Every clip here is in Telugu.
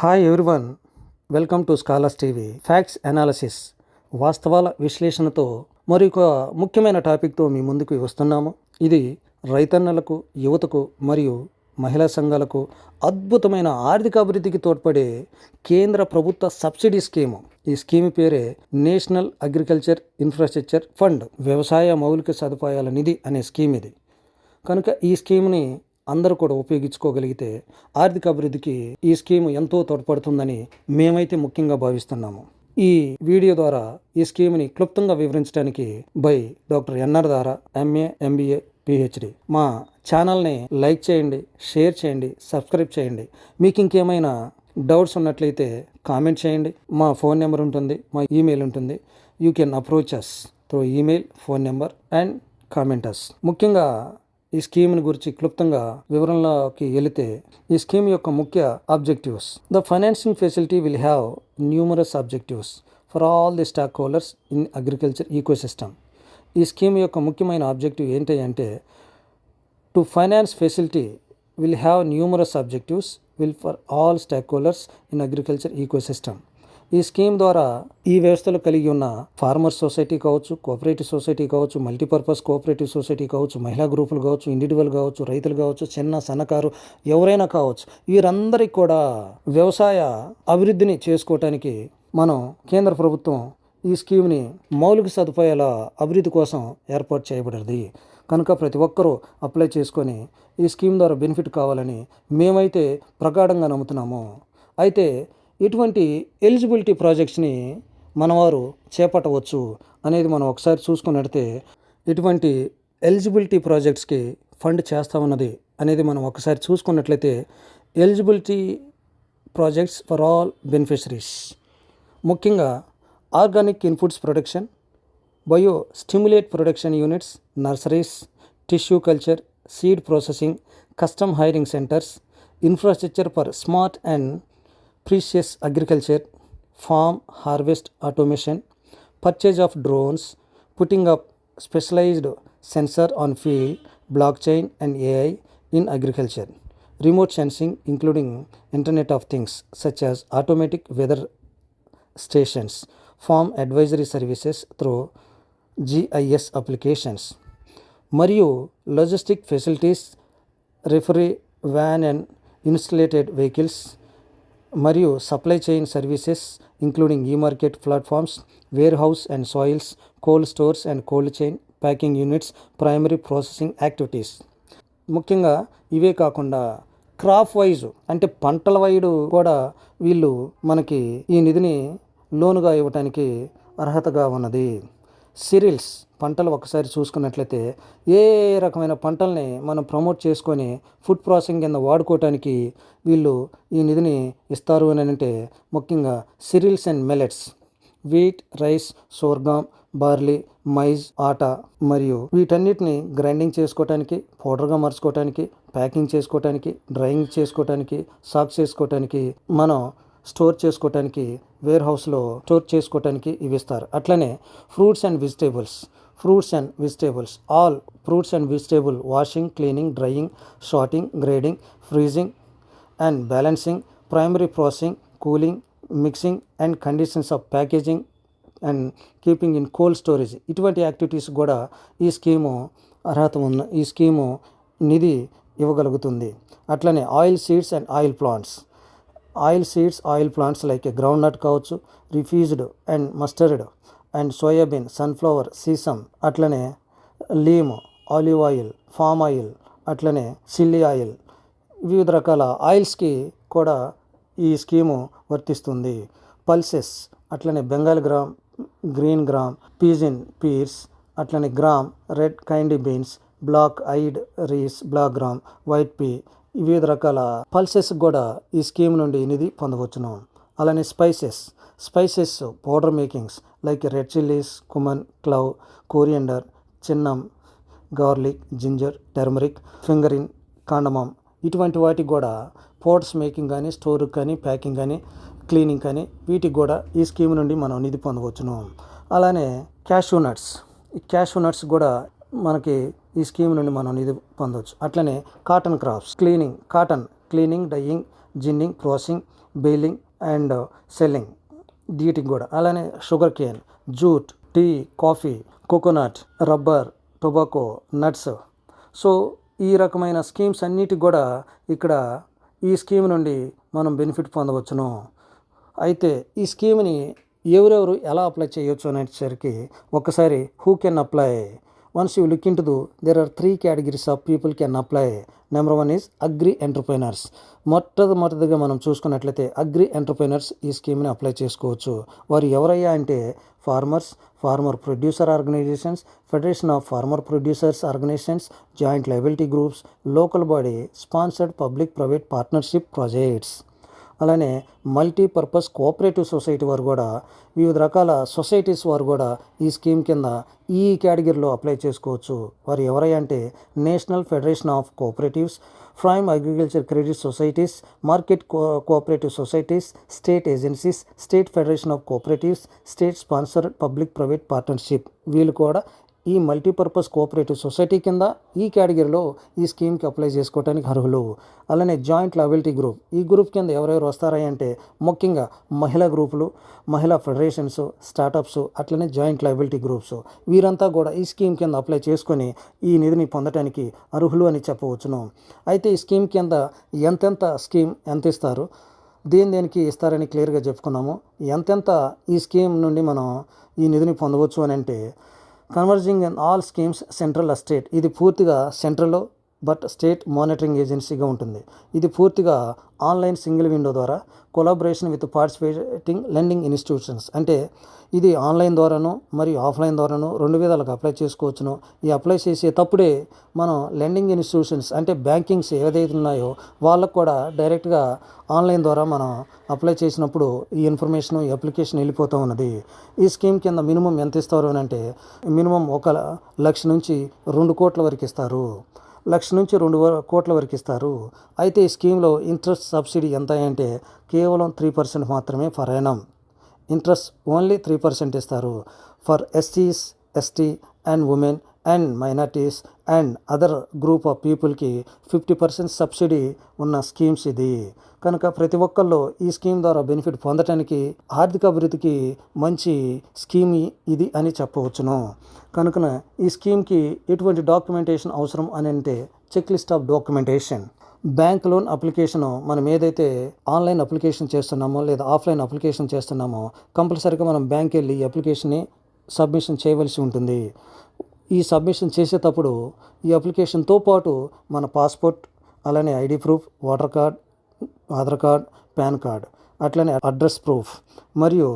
Hi everyone, welcome to Scholars TV. Facts analysis, వాస్తవాల విశ్లేషణతో మరొక ముఖ్యమైన టాపిక్తో మీ ముందుకు వస్తున్నాము. ఇది రైతన్నలకు, యువతకు మరియు మహిళా సంఘాలకు అద్భుతమైన ఆర్థిక అభివృద్ధికి తోడ్పడే కేంద్ర ప్రభుత్వ సబ్సిడీ స్కీము. ఈ స్కీమ్ పేరే నేషనల్ అగ్రికల్చర్ ఇన్ఫ్రాస్ట్రక్చర్ ఫండ్, వ్యవసాయ మౌలిక సదుపాయాల నిధి అనే స్కీమ్ ఇది. కనుక ఈ స్కీమ్ని అందరూ కూడా ఉపయోగించుకోగలిగితే ఆర్థిక అభివృద్ధికి ఈ స్కీమ్ ఎంతో తోడ్పడుతుందని మేమైతే ముఖ్యంగా భావిస్తున్నాము. ఈ వీడియో ద్వారా ఈ స్కీమ్ని క్లుప్తంగా వివరించడానికి బై డాక్టర్ ఎన్ఆర్ దారా, ఎంఏ, ఎంబీఏ, పిహెచ్డి. మా ఛానల్ని లైక్ చేయండి, షేర్ చేయండి, సబ్స్క్రైబ్ చేయండి. మీకు ఇంకేమైనా డౌట్స్ ఉన్నట్లయితే కామెంట్ చేయండి. మా ఫోన్ నెంబర్ ఉంటుంది, మా ఈమెయిల్ ఉంటుంది. You can approach us through email, phone number and comment us. ముఖ్యంగా ఈ స్కీమ్ని గురించి క్లుప్తంగా వివరణలోకి వెళితే, ఈ స్కీమ్ యొక్క ముఖ్య objectives. The financing facility will have numerous objectives for all the stock holders in agriculture ecosystem. ఈ స్కీమ్ యొక్క ముఖ్యమైన ఆబ్జెక్టివ్ ఏంటి అంటే, to finance facility will have numerous objectives will for all stock holders in agriculture ecosystem. ఈ స్కీమ్ ద్వారా ఈ వ్యవస్థలు కలిగి ఉన్న ఫార్మర్ సొసైటీ కావచ్చు, కోఆపరేటివ్ సొసైటీ కావచ్చు, మల్టీపర్పస్ కోఆపరేటివ్ సొసైటీ కావచ్చు, మహిళా గ్రూపులు కావచ్చు, ఇండివిజువల్ కావచ్చు, రైతులు కావచ్చు, చిన్న సన్నకారు ఎవరైనా కావచ్చు, వీరందరికీ కూడా వ్యవసాయ అభివృద్ధిని చేసుకోవటానికి మనం కేంద్ర ప్రభుత్వం ఈ స్కీమ్ని మౌలిక సదుపాయాల అభివృద్ధి కోసం ఏర్పాటు చేయబడింది. కనుక ప్రతి ఒక్కరూ అప్లై చేసుకొని ఈ స్కీమ్ ద్వారా బెనిఫిట్ కావాలని మేమైతే ప్రగాఢంగా నమ్ముతున్నాము. అయితే ఎటువంటి ఎలిజిబిలిటీ ప్రాజెక్ట్స్ని మనవారు చేపట్టవచ్చు అనేది మనం ఒకసారి చూసుకున్నట్లయితే, ఎటువంటి ఎలిజిబిలిటీ ప్రాజెక్ట్స్కి ఫండ్ చేస్తామన్నది అనేది మనం ఒకసారి చూసుకున్నట్లయితే, eligibility projects for all beneficiaries ముఖ్యంగా organic inputs production, bio stimulate production units, nurseries, tissue culture, seed processing, custom hiring centres, infrastructure for smart and precious agriculture, farm harvest automation, purchase of drones, putting up specialized sensor on field, blockchain and AI in agriculture, remote sensing including Internet of Things such as automatic weather stations, farm advisory services through GIS applications, మరియు logistic facilities, referee van and insulated vehicles, మరియు supply chain services including e-market platforms, warehouse and soils, cold stores and cold chain, packing units, primary processing activities. ముఖ్యంగా ఇవే కాకుండా క్రాప్ వైజ్ అంటే పంటల వైడు కూడా వీళ్ళు మనకి ఈ నిధిని లోనుగా ఇవ్వటానికి అర్హతగా ఉన్నది. సిరియల్స్ పంటలు ఒకసారి చూసుకున్నట్లయితే, ఏ రకమైన పంటల్ని మనం ప్రమోట్ చేసుకొని ఫుడ్ ప్రాసెసింగ్ కింద వాడుకోవటానికి వీళ్ళు ఈ నిధిని ఇస్తారు అని అంటే, ముఖ్యంగా cereals and millets, wheat, rice, sorghum, barley, maize, atta మరియు వీటన్నిటిని గ్రైండింగ్ చేసుకోవటానికి, పౌడర్గా మర్చుకోవటానికి, ప్యాకింగ్ చేసుకోవటానికి, డ్రైయింగ్ చేసుకోవటానికి, సాక్ చేసుకోవటానికి, మనం స్టోర్ చేసుకోవటానికి, వేర్ హౌస్లో స్టోర్ చేసుకోవటానికి ఇవి ఇస్తారు. అట్లనే fruits and vegetables, all fruits and vegetable washing, cleaning, drying, sorting, grading, freezing and balancing, primary processing, cooling, mixing and conditions of packaging and keeping in cold storage, ఇటువంటి యాక్టివిటీస్ కూడా ఈ స్కీము నిధి ఇవ్వగలుగుతుంది. అట్లనే oil seeds and oil plants like groundnut కావచ్చు, refused and mustard and soybean, sunflower, sesame, అట్లనే లీమ్, ఆలివ్ ఆయిల్, ఫామ్ ఆయిల్, అట్లనే చిల్లీ ఆయిల్, వివిధ రకాల ఆయిల్స్కి కూడా ఈ స్కీము వర్తిస్తుంది. పల్సెస్, అట్లనే Bengal gram, green gram, pigeon peas, అట్లనే గ్రామ్, రెడ్ కైండీ beans, black eyed peas, black gram, white pea, వివిధ రకాల పల్సెస్ కూడా ఈ స్కీమ్ నుండి నిధి పొందవచ్చును. అలానే spices powder makings like red chillies, cumin, clove, coriander, cinnamon, garlic, ginger, turmeric, ఫింగరిన్, కాండమమ్, ఇటువంటి వాటికి కూడా పౌడర్స్ మేకింగ్ కానీ, స్టోర్కి కానీ, ప్యాకింగ్ కానీ, క్లీనింగ్ కానీ, వీటికి కూడా ఈ స్కీమ్ నుండి మనం నిధి పొందవచ్చును. అలానే క్యాష్యూ నట్స్ కూడా మనకి ఈ స్కీమ్ నుండి మనం నిధి పొందవచ్చు. అట్లనే cotton crops, cleaning, dyeing, ginning, processing, baling and selling వీటికి కూడా. అలానే sugar cane, jute, tea, coffee, coconut, rubber, tobacco, nuts. So ఈ రకమైన స్కీమ్స్ అన్నిటికి కూడా ఇక్కడ ఈ స్కీమ్ నుండి మనం బెనిఫిట్ పొందవచ్చును. అయితే ఈ స్కీమ్ని ఎవరెవరు ఎలా అప్లై చేయొచ్చు అనేసరికి ఒక్కసారి who can apply. Once you look into there are 3 categories of people can apply. Number 1 is agri entrepreneurs. మొట్టమొదటిగా మనం చూసుకున్నట్లయితే అగ్రి ఎంటర్ప్రైనర్స్ ఈ స్కీమ్ని అప్లై చేసుకోవచ్చు. వారు ఎవరయ్యా అంటే farmers, farmer producer organisations, federation of farmer producers organisations, joint liability groups, local body sponsored public private partnership projects. అలానే మల్టీపర్పస్ కోఆపరేటివ్ సొసైటీ వారు కూడా, వివిధ రకాల సొసైటీస్ వారు కూడా ఈ స్కీమ్ కింద ఈ కేటగిరీలో అప్లై చేసుకోవచ్చు. వారు ఎవరై అంటే national federation of cooperatives, prime agriculture credit societies, market cooperative societies, state agencies, state federation of cooperatives, state sponsored public private partnership. వీళ్ళు కూడా ఈ మల్టీపర్పస్ కోఆపరేటివ్ సొసైటీ కింద ఈ కేటగిరీలో ఈ స్కీమ్కి అప్లై చేసుకోవడానికి అర్హులు. అలానే జాయింట్ లయబిలిటీ గ్రూప్, ఈ గ్రూప్ కింద ఎవరెవరు వస్తారా అంటే ముఖ్యంగా మహిళా గ్రూపులు, మహిళా ఫెడరేషన్స్, స్టార్టప్స్, అట్లనే జాయింట్ లయబిలిటీ గ్రూప్స్. వీరంతా కూడా ఈ స్కీమ్ కింద అప్లై చేసుకొని ఈ నిధిని పొందడానికి అర్హులు అని చెప్పవచ్చును. అయితే ఈ స్కీమ్ కింద ఎంత ఇస్తారు, దేనికి ఇస్తారని క్లియర్గా చెప్పుకున్నాము. ఎంతెంత ఈ స్కీమ్ నుండి మనం ఈ నిధిని పొందవచ్చు అని అంటే converging in all schemes central state. ఇది పూర్తిగా సెంట్రల్ బట్ స్టేట్ మానిటరింగ్ ఏజెన్సీగా ఉంటుంది. ఇది పూర్తిగా ఆన్లైన్ సింగిల్ విండో ద్వారా collaboration with participating lending institutions. అంటే ఇది ఆన్లైన్ ద్వారాను మరియు ఆఫ్లైన్ ద్వారాను 2 విధాలుగా అప్లై చేసుకోవచ్చును. ఈ అప్లై చేసేటప్పుడే మనం లెండింగ్ ఇన్స్టిట్యూషన్స్ అంటే బ్యాంకింగ్స్ ఏదైతే ఉన్నాయో వాళ్ళకు కూడా డైరెక్ట్గా ఆన్లైన్ ద్వారా మనం అప్లై చేసినప్పుడు ఈ ఇన్ఫర్మేషన్ ఈ అప్లికేషన్ వెళ్ళిపోతూ ఉన్నది. ఈ స్కీమ్ కింద మినిమం ఎంత ఇస్తారు అని అంటే మినిమం 1 లక్ష నుంచి 2 కోట్ల వరకు ఇస్తారు. 1 లక్ష నుంచి 2 కోట్ల వరకు ఇస్తారు. అయితే ఈ స్కీమ్లో ఇంట్రెస్ట్ సబ్సిడీ ఎంత అంటే కేవలం 3% మాత్రమే ఫర్ యానం. ఇంట్రెస్ట్ ఓన్లీ 3% ఇస్తారు. ఫర్ ఎస్సీస్, ST and women and minorities and other group of పీపుల్కి 50% సబ్సిడీ ఉన్న స్కీమ్స్ ఇది. కనుక ప్రతి ఒక్కళ్ళు ఈ స్కీమ్ ద్వారా బెనిఫిట్ పొందటానికి ఆర్థిక అభివృద్ధికి మంచి స్కీమ్ ఇది అని చెప్పవచ్చును. కనుక ఈ స్కీమ్కి ఎటువంటి డాక్యుమెంటేషన్ అవసరం అని అంటే check list of documentation. Bank loan application మనం ఏదైతే ఆన్లైన్ అప్లికేషన్ చేస్తున్నామో లేదా ఆఫ్లైన్ అప్లికేషన్ చేస్తున్నామో కంపల్సరీగా మనం బ్యాంక్ వెళ్ళి ఈ అప్లికేషన్ని సబ్మిషన్ చేయవలసి ఉంటుంది. ఈ సబ్మిషన్ చేసేటప్పుడు ఈ అప్లికేషన్తో పాటు మన పాస్పోర్ట్, అలానే ID proof, voter card, Aadhaar card, pan card, అట్లనే అడ్రస్ ప్రూఫ్ మరియు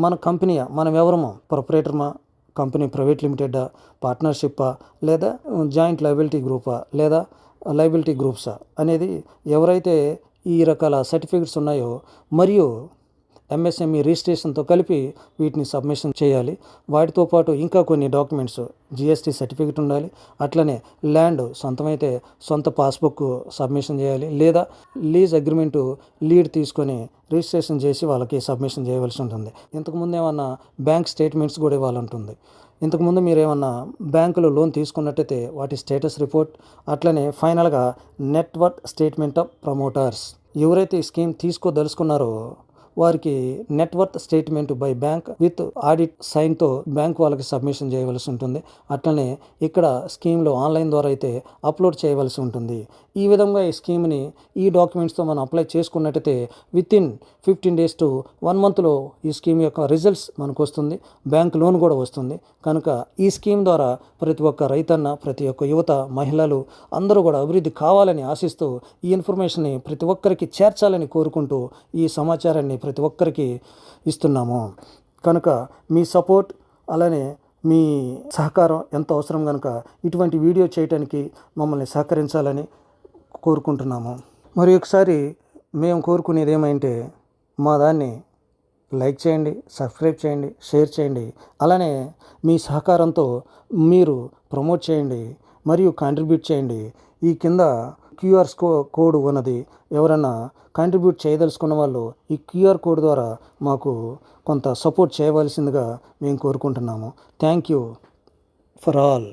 మన కంపెనీ మనం ఎవరమో ప్రొపరేటర్మా, కంపెనీ ప్రైవేట్ లిమిటెడా, పార్ట్నర్షిప్పా లేదా జాయింట్ లయబిలిటీ గ్రూపా లేదా లయబిలిటీ గ్రూప్సా అనేది ఎవరైతే ఈ రకాల సర్టిఫికెట్స్ ఉన్నాయో మరియు ఎంఎస్ఎంఈ రిజిస్ట్రేషన్తో కలిపి వీటిని సబ్మిషన్ చేయాలి. వాటితో పాటు ఇంకా కొన్ని డాక్యుమెంట్స్, జిఎస్టీ సర్టిఫికెట్ ఉండాలి. అట్లనే ల్యాండ్ సొంతమైతే సొంత పాస్బుక్ సబ్మిషన్ చేయాలి, లేదా లీజ్ అగ్రిమెంటు లీడ్ తీసుకొని రిజిస్ట్రేషన్ చేసి వాళ్ళకి సబ్మిషన్ చేయవలసి ఉంటుంది. ఇంతకుముందు ఏమన్నా బ్యాంక్ స్టేట్మెంట్స్ కూడా ఇవ్వాలి ఉంటుంది. ఇంతకుముందు మీరు ఏమన్నా బ్యాంకులో లోన్ తీసుకున్నట్టయితే వాటి స్టేటస్ రిపోర్ట్, అట్లనే ఫైనల్గా నెట్వర్క్ స్టేట్మెంట్ ఆఫ్ ప్రమోటర్స్. ఎవరైతే ఈ స్కీమ్ తీసుకోదలుచుకున్నారో వారికి network statement by bank with audit సైన్తో బ్యాంక్ వాళ్ళకి సబ్మిషన్ చేయవలసి ఉంటుంది. అట్లనే ఇక్కడ స్కీమ్లో ఆన్లైన్ ద్వారా అయితే అప్లోడ్ చేయవలసి ఉంటుంది. ఈ విధంగా ఈ స్కీమ్ని ఈ డాక్యుమెంట్స్తో మనం అప్లై చేసుకున్నట్టయితే వితిన్ 15 days to 1 monthలో ఈ స్కీమ్ యొక్క రిజల్ట్స్ మనకు వస్తుంది. బ్యాంక్ లోన్ కూడా వస్తుంది. కనుక ఈ స్కీమ్ ద్వారా ప్రతి ఒక్క రైతన్న, ప్రతి ఒక్క యువత, మహిళలు అందరూ కూడా అభివృద్ధి కావాలని ఆశిస్తూ ఈ ఇన్ఫర్మేషన్ని ప్రతి ఒక్కరికి చేర్చాలని కోరుకుంటూ ఈ సమాచారాన్ని ప్రతి ఒక్కరికి ఇస్తున్నాము. కనుక మీ సపోర్ట్ అలానే మీ సహకారం ఎంతో అవసరం. కనుక ఇటువంటి వీడియో చేయడానికి మమ్మల్ని సహకరించాలని కోరుకుంటున్నాము. మరి ఒకసారి మేము కోరుకునేది ఏమంటే మా దాన్ని లైక్ చేయండి, సబ్స్క్రైబ్ చేయండి, షేర్ చేయండి. అలానే మీ సహకారంతో మీరు ప్రమోట్ చేయండి మరియు కాంట్రిబ్యూట్ చేయండి. ఈ కింద క్యూఆర్ కోడ్ ఉన్నది. ఎవరన్నా కాంట్రిబ్యూట్ చేయదలుచుకున్న వాళ్ళు ఈ క్యూఆర్ కోడ్ ద్వారా మాకు కొంత సపోర్ట్ చేయవలసిందిగా మేము కోరుకుంటున్నాము. Thank you for all.